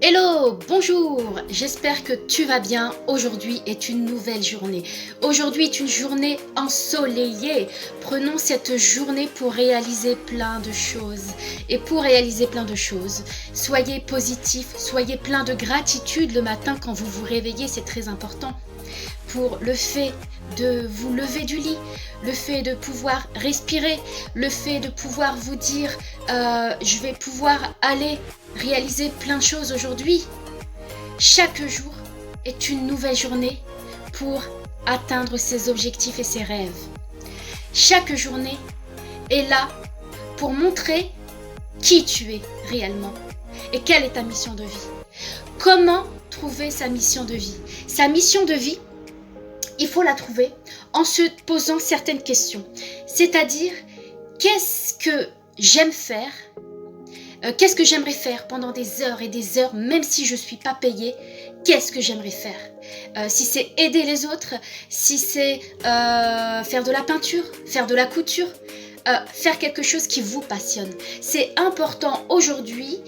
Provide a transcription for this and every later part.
Hello, bonjour, j'espère que tu vas bien. Aujourd'hui est une nouvelle journée. Aujourd'hui est une journée ensoleillée. Prenons cette journée pour réaliser plein de choses. Et pour réaliser plein de choses, soyez positifs, soyez plein de gratitude le matin quand vous vous réveillez, c'est très important. Pour le fait de vous lever du lit, le fait de pouvoir respirer, le fait de pouvoir vous dire je vais pouvoir aller réaliser plein de choses aujourd'hui. Chaque jour est une nouvelle journée pour atteindre ses objectifs et ses rêves. Chaque journée est là pour montrer qui tu es réellement et quelle est ta mission de vie. Comment trouver sa mission de vie? Sa mission de vie, il faut la trouver en se posant certaines questions. C'est-à-dire, qu'est-ce que j'aime faire? Qu'est-ce que j'aimerais faire pendant des heures et des heures, même si je ne suis pas payée? Qu'est-ce que j'aimerais faire? Si c'est aider les autres, si c'est faire de la peinture, faire de la couture, faire quelque chose qui vous passionne. C'est important aujourd'hui,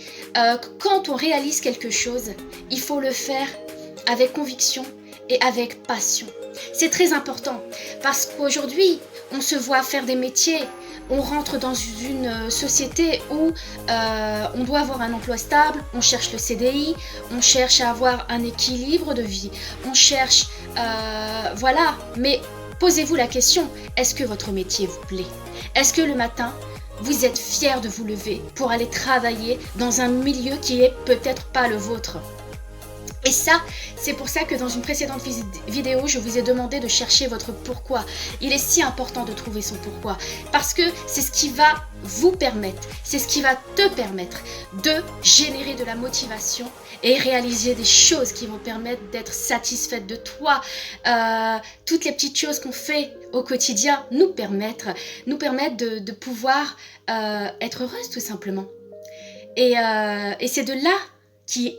quand on réalise quelque chose, il faut le faire avec conviction et avec passion. C'est très important parce qu'aujourd'hui, on se voit faire des métiers, on rentre dans une société où on doit avoir un emploi stable, on cherche le CDI, on cherche à avoir un équilibre de vie, on cherche, voilà, mais posez-vous la question, est-ce que votre métier vous plaît? Est-ce que le matin, vous êtes fier de vous lever pour aller travailler dans un milieu qui est peut-être pas le vôtre? Et ça, c'est pour ça que dans une précédente vidéo, je vous ai demandé de chercher votre pourquoi. Il est si important de trouver son pourquoi. Parce que c'est ce qui va vous permettre, c'est ce qui va te permettre de générer de la motivation et réaliser des choses qui vont permettre d'être satisfaite de toi. Toutes les petites choses qu'on fait au quotidien nous permettent de pouvoir être heureuse tout simplement. Et c'est de là qui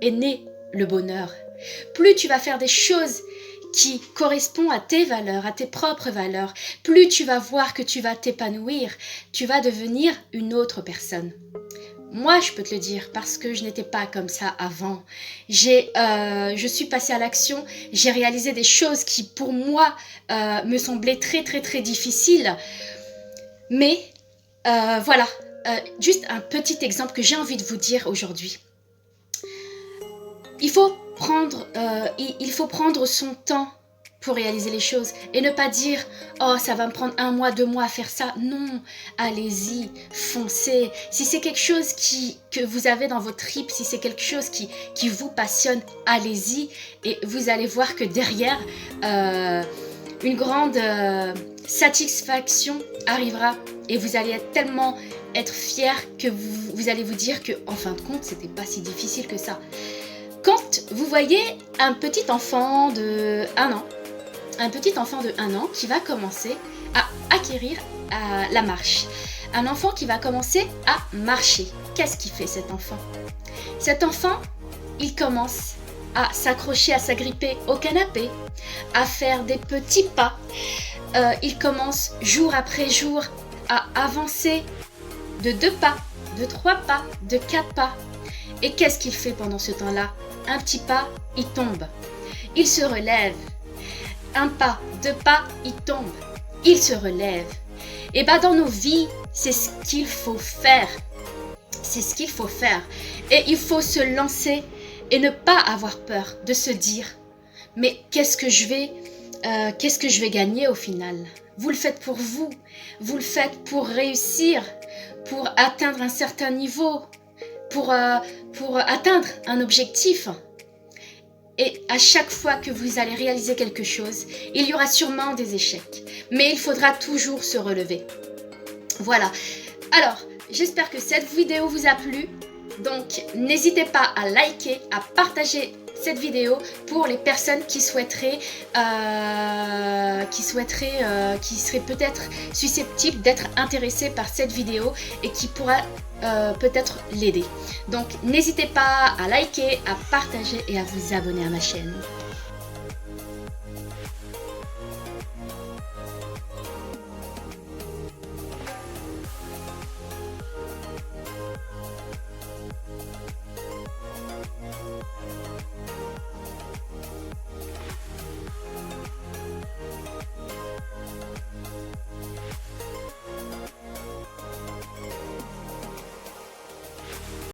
est né le bonheur. Plus tu vas faire des choses qui correspondent à tes valeurs, à tes propres valeurs, plus tu vas voir que tu vas t'épanouir, tu vas devenir une autre personne. Moi, je peux te le dire parce que je n'étais pas comme ça avant. Je suis passée à l'action, j'ai réalisé des choses qui pour moi me semblaient très très très difficiles. Mais voilà, juste un petit exemple que j'ai envie de vous dire aujourd'hui. Il faut prendre son temps pour réaliser les choses et ne pas dire « Oh, ça va me prendre 1 mois, 2 mois à faire ça ». Non, allez-y, foncez. Si c'est quelque chose que vous avez dans votre trip, si c'est quelque chose qui vous passionne, allez-y. Et vous allez voir que derrière, une grande satisfaction arrivera. Et vous allez tellement être fiers que vous allez vous dire que, en fin de compte, c'était pas si difficile que ça. Quand vous voyez un petit enfant de 1 an, qui va commencer à acquérir la marche, un enfant qui va commencer à marcher, qu'est-ce qu'il fait cet enfant? Cet enfant, il commence à s'accrocher, à s'agripper au canapé, à faire des petits pas. Il commence jour après jour à avancer de 2 pas, de 3 pas, de 4 pas. Et qu'est-ce qu'il fait pendant ce temps-là? Un petit pas, il tombe. Il se relève. 1 pas, 2 pas, il tombe. Il se relève. Et bien dans nos vies, c'est ce qu'il faut faire. C'est ce qu'il faut faire. Et il faut se lancer et ne pas avoir peur de se dire « Mais qu'est-ce que je vais gagner au final ?» Vous le faites pour vous. Vous le faites pour réussir, pour atteindre un certain niveau. Pour atteindre un objectif. Et à chaque fois que vous allez réaliser quelque chose, il y aura sûrement des échecs. Mais il faudra toujours se relever. Voilà. Alors, j'espère que cette vidéo vous a plu. Donc, n'hésitez pas à liker, à partager cette vidéo pour les personnes qui seraient peut-être susceptibles d'être intéressées par cette vidéo et qui pourra peut-être l'aider. Donc n'hésitez pas à liker, à partager et à vous abonner à ma chaîne.